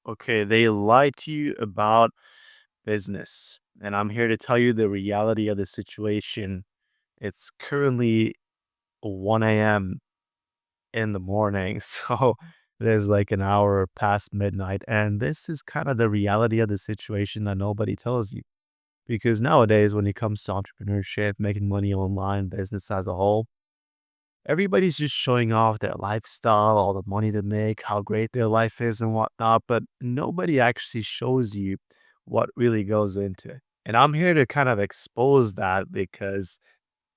Okay, they lie to you about business. And I'm here to tell you the reality of the situation. It's currently 1 a.m. in the morning. So there's like an hour past midnight. And this is kind of the reality of the situation that nobody tells you. Because nowadays, when it comes to entrepreneurship, making money online, business as a whole, everybody's just showing off their lifestyle, all the money they make, how great their life is and whatnot, but nobody actually shows you what really goes into it. And I'm here to kind of expose that because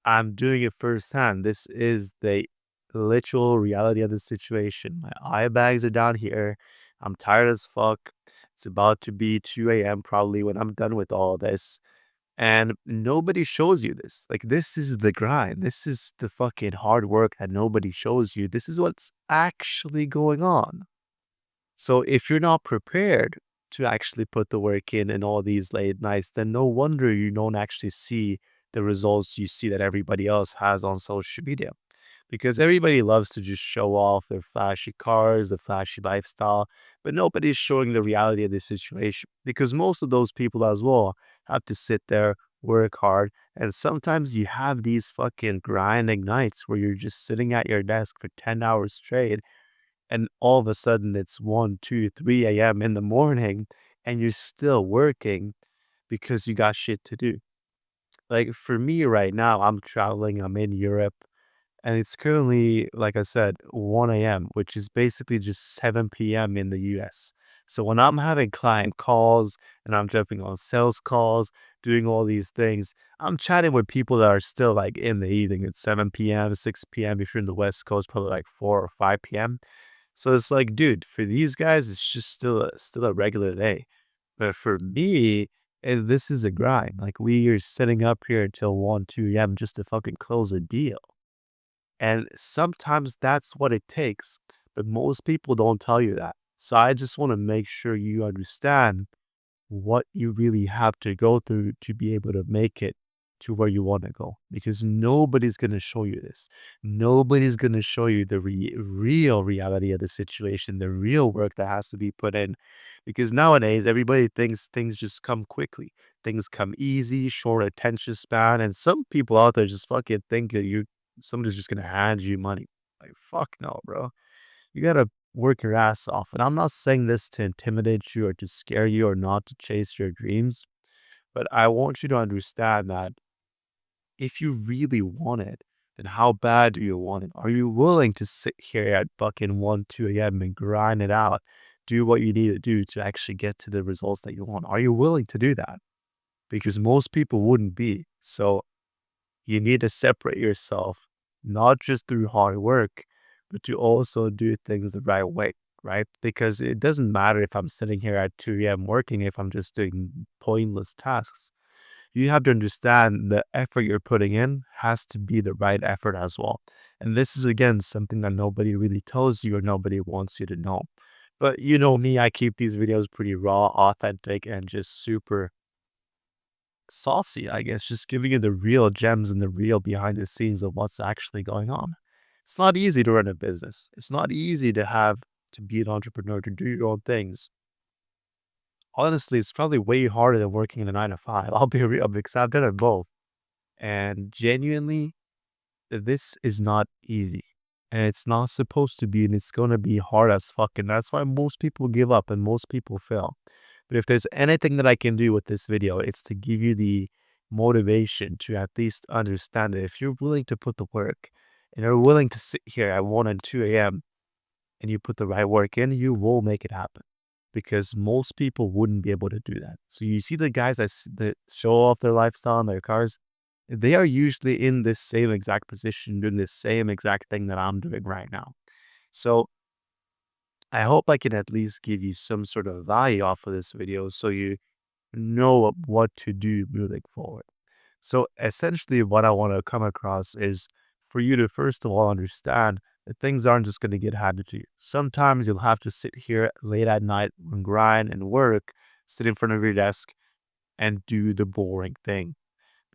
I'm doing it firsthand. This is the literal reality of the situation. My eye bags are down here. I'm tired as fuck. It's about to be 2 a.m. probably when I'm done with all this. And nobody shows you this. Like, this is the grind. This is the fucking hard work that nobody shows you. This is what's actually going on. So, if you're not prepared to actually put the work in and all these late nights, then no wonder you don't actually see the results you see that everybody else has on social media because everybody loves to just show off their flashy cars, the flashy lifestyle, but nobody's showing the reality of the situation because most of those people as well have to sit there, work hard, and sometimes you have these fucking grinding nights where you're just sitting at your desk for 10 hours straight and all of a sudden it's 1, 2, 3 a.m. in the morning and you're still working because you got shit to do. Like for me right now, I'm traveling, I'm in Europe, and it's currently, like I said, 1 a.m., which is basically just 7 p.m. in the US. So when I'm having client calls and I'm jumping on sales calls, doing all these things, I'm chatting with people that are still like in the evening at 7 p.m., 6 p.m. If you're in the West Coast, probably like 4 or 5 p.m. So it's like, dude, for these guys, it's just still a regular day. But for me, this is a grind. Like we are sitting up here until 1, 2 a.m. just to fucking close a deal. And sometimes that's what it takes, but most people don't tell you that. So I just want to make sure you understand what you really have to go through to be able to make it to where you want to go because nobody's going to show you this. Nobody's going to show you the real reality of the situation, the real work that has to be put in. Because nowadays, everybody thinks things just come quickly. Things come easy, short attention span. And some people out there just fucking think that somebody's just going to hand you money. Like, fuck no, bro. You gotta work your ass off. And I'm not saying this to intimidate you or to scare you or not to chase your dreams, but I want you to understand that if you really want it, then how bad do you want it? Are you willing to sit here at fucking 1, 2 a.m. and grind it out? Do what you need to do to actually get to the results that you want. Are you willing to do that? Because most people wouldn't be. So you need to separate yourself, not just through hard work, but to also do things the right way, right? Because it doesn't matter if I'm sitting here at 2 a.m. working, if I'm just doing pointless tasks. You have to understand the effort you're putting in has to be the right effort as well. And this is, again, something that nobody really tells you or nobody wants you to know. But you know me, I keep these videos pretty raw, authentic, and just super saucy, I guess, just giving you the real gems and the real behind the scenes of what's actually going on. It's not easy to run a business. It's not easy to be an entrepreneur, to do your own things. Honestly, it's probably way harder than working in a 9 to 5. I'll be real because I've done it both. And genuinely, this is not easy. And it's not supposed to be, and it's gonna be hard as fuck. And that's why most people give up and most people fail. But if there's anything that I can do with this video, it's to give you the motivation to at least understand that if you're willing to put the work and you're willing to sit here at 1 and 2 a.m. and you put the right work in, you will make it happen. Because most people wouldn't be able to do that. So you see the guys that show off their lifestyle and their cars, they are usually in this same exact position, doing the same exact thing that I'm doing right now. So I hope I can at least give you some sort of value off of this video so you know what to do moving forward. So essentially, what I want to come across is for you to first of all understand that things aren't just going to get handed to you. Sometimes you'll have to sit here late at night and grind and work, sit in front of your desk and do the boring thing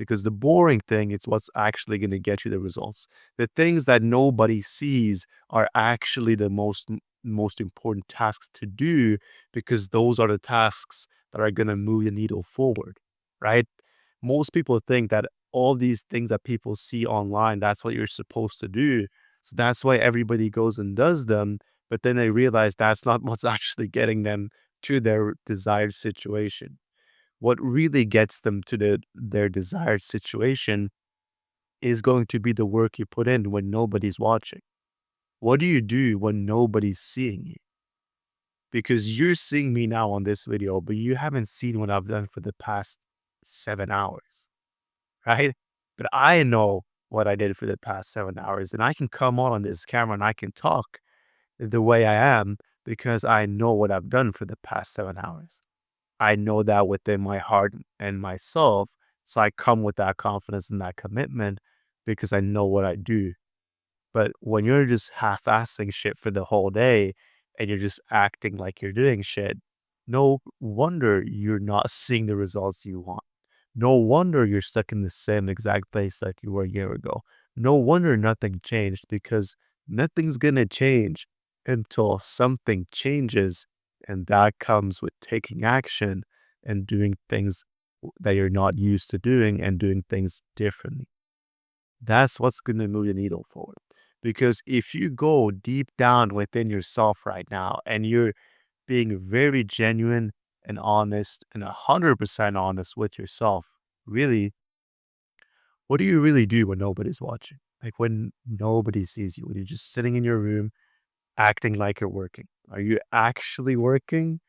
because the boring thing is what's actually going to get you the results. The things that nobody sees are actually the most important tasks to do, because those are the tasks that are going to move the needle forward, right? Most people think that all these things that people see online, that's what you're supposed to do. So that's why everybody goes and does them. But then they realize that's not what's actually getting them to their desired situation. What really gets them to their desired situation is going to be the work you put in when nobody's watching. What do you do when nobody's seeing you? Because you're seeing me now on this video, but you haven't seen what I've done for the past 7 hours, right? But I know what I did for the past 7 hours, and I can come on this camera and I can talk the way I am because I know what I've done for the past 7 hours. I know that within my heart and myself. So I come with that confidence and that commitment because I know what I do. But when you're just half-assing shit for the whole day and you're just acting like you're doing shit, no wonder you're not seeing the results you want. No wonder you're stuck in the same exact place like you were a year ago. No wonder nothing changed, because nothing's gonna change until something changes. And that comes with taking action and doing things that you're not used to doing and doing things differently. That's what's going to move the needle forward. Because if you go deep down within yourself right now and you're being very genuine and honest and 100% honest with yourself, really, what do you really do when nobody's watching? Like when nobody sees you, when you're just sitting in your room acting like you're working. Are you actually working,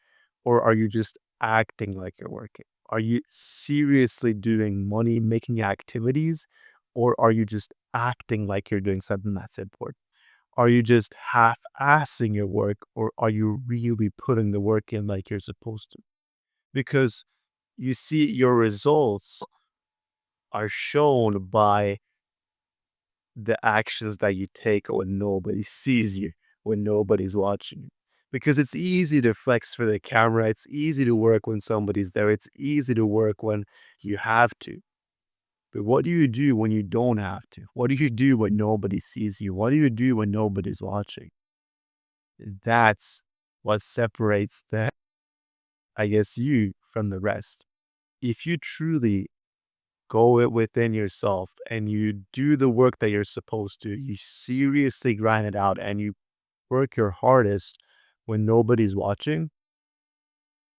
or are you just acting like you're working? Are you seriously doing money making activities, or are you just acting like you're doing something that's important? Are you just half assing your work, or are you really putting the work in like you're supposed to? Because you see, your results are shown by the actions that you take when nobody sees you, when nobody's watching you. Because it's easy to flex for the camera, it's easy to work when somebody's there, it's easy to work when you have to. But what do you do when you don't have to? What do you do when nobody sees you? What do you do when nobody's watching? That's what separates I guess, you from the rest. If you truly go it within yourself and you do the work that you're supposed to, you seriously grind it out and you work your hardest when nobody's watching,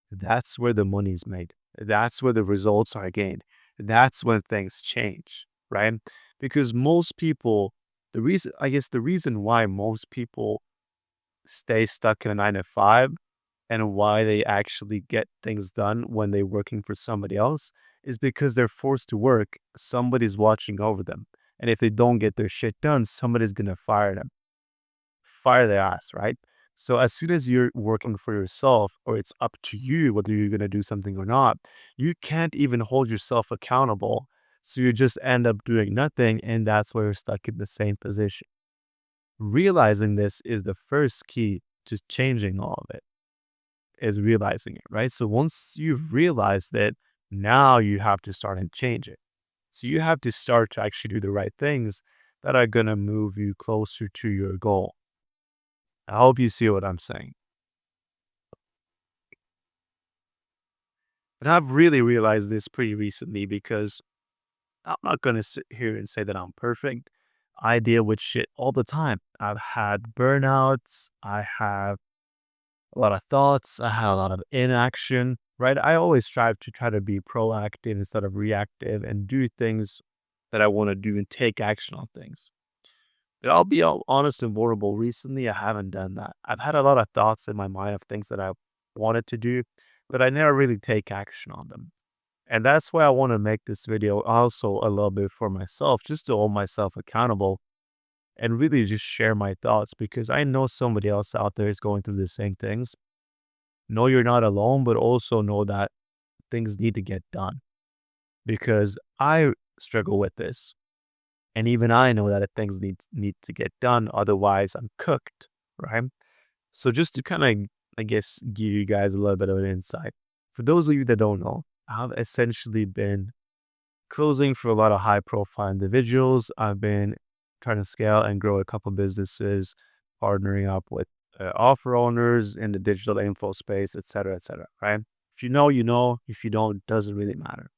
that's where the money's made. That's where the results are gained. That's when things change, right? Because most people, the reason why most people stay stuck in a 9 to 5 and why they actually get things done when they're working for somebody else is because they're forced to work. Somebody's watching over them. And if they don't get their shit done, somebody's going to fire them, fire their ass, right? So as soon as you're working for yourself, or it's up to you whether you're going to do something or not, you can't even hold yourself accountable. So you just end up doing nothing. And that's why you're stuck in the same position. Realizing this is the first key to changing all of it, is realizing it, right? So once you've realized it, now you have to start and change it. So you have to start to actually do the right things that are going to move you closer to your goal. I hope you see what I'm saying. And I've really realized this pretty recently, because I'm not going to sit here and say that I'm perfect. I deal with shit all the time. I've had burnouts. I have a lot of thoughts. I have a lot of inaction, right? I always strive to try to be proactive instead of reactive and do things that I want to do and take action on things. But I'll be all honest and vulnerable. Recently, I haven't done that. I've had a lot of thoughts in my mind of things that I wanted to do, but I never really take action on them. And that's why I want to make this video also a little bit for myself, just to hold myself accountable and really just share my thoughts, because I know somebody else out there is going through the same things. Know you're not alone, but also know that things need to get done, because I struggle with this. And even I know that things need to get done. Otherwise, I'm cooked, right? So just to kind of, I guess, give you guys a little bit of an insight. For those of you that don't know, I've essentially been closing for a lot of high profile individuals. I've been trying to scale and grow a couple businesses, partnering up with offer owners in the digital info space, et cetera, right? If you know, you know. If you don't, doesn't really matter.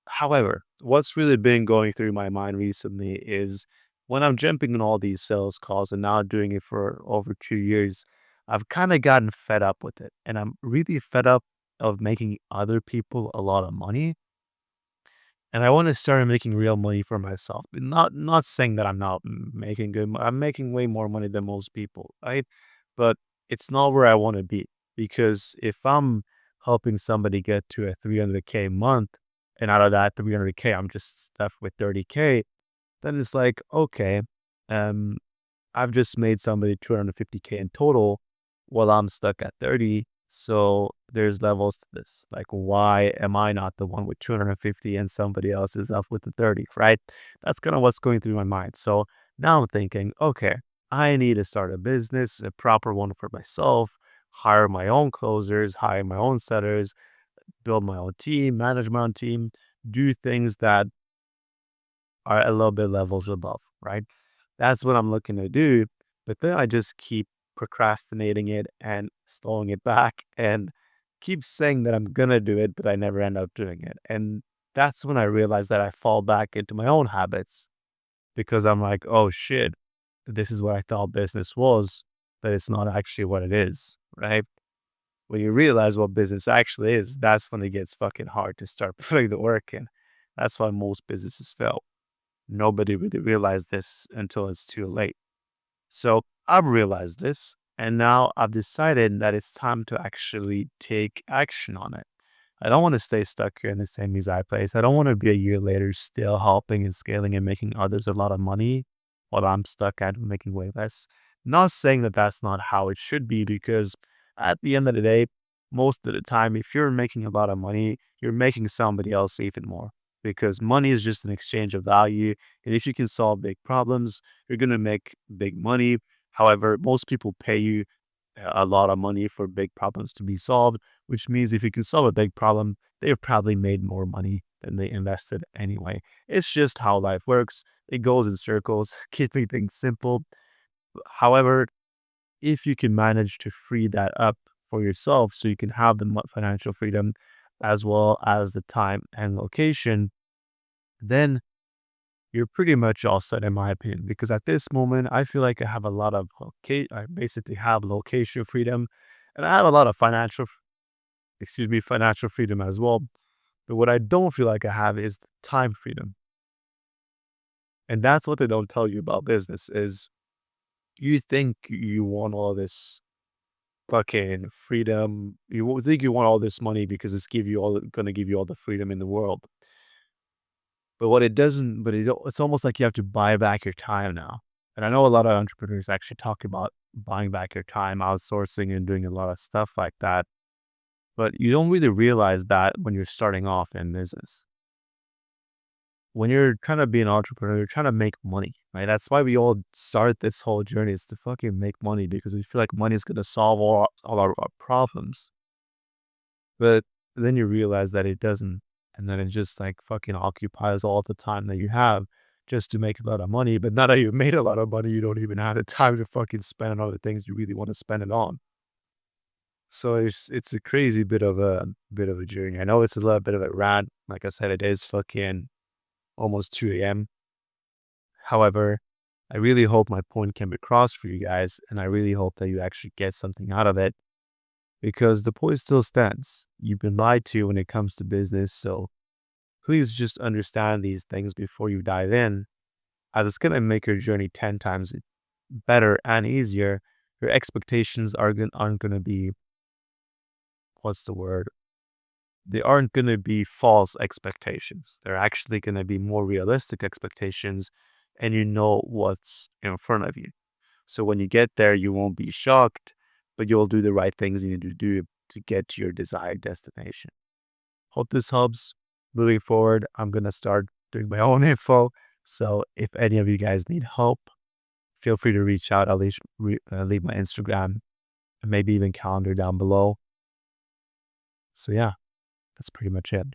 However, what's really been going through my mind recently is when I'm jumping on all these sales calls and now doing it for over 2 years, I've kind of gotten fed up with it. And I'm really fed up of making other people a lot of money, and I want to start making real money for myself. Not saying that I'm not making good. I'm making way more money than most people, right? But it's not where I want to be, because if I'm helping somebody get to a 300K month, and out of that 300K, I'm just left with 30K, then it's like, okay, um, I've just made somebody 250K in total while I'm stuck at 30. So there's levels to this. Like, why am I not the one with 250 and somebody else is up with the 30, right? That's kind of what's going through my mind. So now I'm thinking, okay, I need to start a business, a proper one for myself, hire my own closers, hire my own setters, build my own team, manage my own team, do things that are a little bit levels above, right? That's what I'm looking to do. But then I just keep procrastinating it and stalling it back and keep saying that I'm gonna do it, but I never end up doing it. And that's when I realize that I fall back into my own habits, because I'm like, oh shit, this is what I thought business was, but it's not actually what it is, right? When you realize what business actually is, that's when it gets fucking hard to start putting the work in. That's why most businesses fail. Nobody really realized this until it's too late. So I've realized this, and now I've decided that it's time to actually take action on it. I don't want to stay stuck here in the same exact place. I don't want to be a year later still helping and scaling and making others a lot of money while I'm stuck at making way less. Not saying that that's not how it should be, because at the end of the day, most of the time, if you're making a lot of money, you're making somebody else even more, because money is just an exchange of value. And if you can solve big problems, you're going to make big money. However, most people pay you a lot of money for big problems to be solved, which means if you can solve a big problem, they've probably made more money than they invested anyway. It's just how life works. It goes in circles, keeping things simple. However, if you can manage to free that up for yourself so you can have the financial freedom as well as the time and location, then you're pretty much all set in my opinion. Because at this moment, I feel like I have a lot of I basically have location freedom, and I have a lot of financial freedom as well. But what I don't feel like I have is the time freedom. And that's what they don't tell you about business is you think you want all this fucking freedom. Think you want all this money because gonna give you all the freedom in the world. But what it doesn't, but it's almost like you have to buy back your time now. And I know a lot of entrepreneurs actually talk about buying back your time, outsourcing and doing a lot of stuff like that. But you don't really realize that when you're starting off in business. When you're trying to be an entrepreneur, you're trying to make money, right? That's why we all start this whole journey, is to fucking make money, because we feel like money is going to solve all our problems. But then you realize that it doesn't. And then it just like fucking occupies all the time that you have just to make a lot of money. But now that you've made a lot of money, you don't even have the time to fucking spend on other things you really want to spend it on. So it's a crazy bit of a journey. I know it's a little bit of a rant. Like I said, it is fucking almost 2 a.m. However, I really hope my point can be crossed for you guys, and I really hope that you actually get something out of it, because the point still stands. You've been lied to when it comes to business, so please just understand these things before you dive in, as it's going to make your journey 10 times better and easier. Your expectations aren't going to be, what's the word? They aren't going to be false expectations. They're actually going to be more realistic expectations, and you know what's in front of you. So when you get there, you won't be shocked, but you'll do the right things you need to do to get to your desired destination. Hope this helps. Moving forward, I'm going to start doing my own info. So if any of you guys need help, feel free to reach out. I'll leave my Instagram and maybe even calendar down below. So yeah, that's pretty much it.